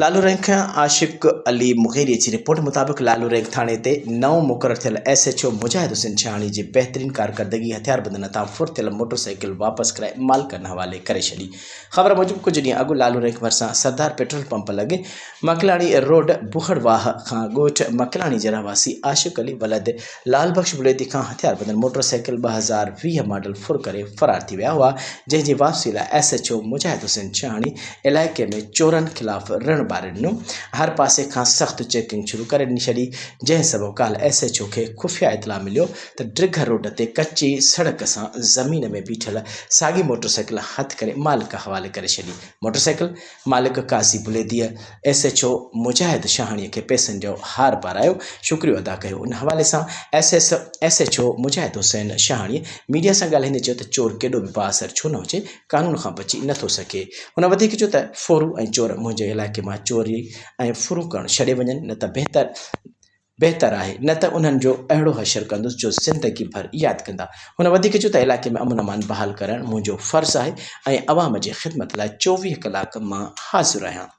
Lalu rank आशिक Ali Mugeri जी report मुताबिक Lalu rank थाने ते नओं मुक़रर थियल SHO मुजाहिद हुसैन शाहानी जी बेहतरीन कारकर्दगी हथियारबंद तां फुर थियल मोटरसाइकिल वापस कराए मालिकनि हवाले करे छॾी। ख़बर मूजिब कुछ ॾींहं अॻु लालू रैंक भरिसां सरदार पेट्रोल पंप लॻे मकलाणी रोड बुखड़वाह खां ॻोठ मकलाणी जे रहवासी आशिक अली वलद लाल बख्श बुलेती खां हथियारबंद मोटरसाइकिल 2020 मॉडल फुर करे फ़रार थी विया हुआ, जंहिंजी वापसी लाइ SHO मुजाहिद हुसैन शाहानी इलाइक़े में चोरनि ख़िलाफ़ रण बारे ॾिनो। हर पासे खां सख़्तु चेकिंग शुरू करे ॾिनी छॾी, जंहिं सबबु काल्ह SHO खे खुफ़िया इतला मिलियो त ड्रिघर रोड ते कच्ची सड़क सां ज़मीन में बीठल साॻी मोटरसाइकिल हथ करे मालिक हवाले करे छॾी। मोटरसाइकिल मालिक काज़ी बुलेदीअ SHO मुजाहिद शाहाणीअ खे पैसनि जो हार पारायो, शुक्रियो अदा कयो। उन हवाले सां SHO मुजाहिद हुसैन शाहाणीअ मीडिया सां ॻाल्हाईंदे चयो त चोर केॾो बि बाअसर छो न हुजे, कानून खां बची नथो सघे। हुन वधीक चयो त फोरू ऐं चोर मुंहिंजे इलाइक़े मां चोरी ऐं फुरू करणु छॾे वञनि, न त बहितर आहे, न त उन्हनि जो अहिड़ो हशर कंदुसि जो ज़िंदगी भर यादि कंदा। हुन वधीक चयो त इलाइक़े में अमन अमान बहाल करणु मुंहिंजो फ़र्ज़ु आहे ऐं अवाम जी ख़िदमत लाइ 24 कलाक मां हाज़िर आहियां।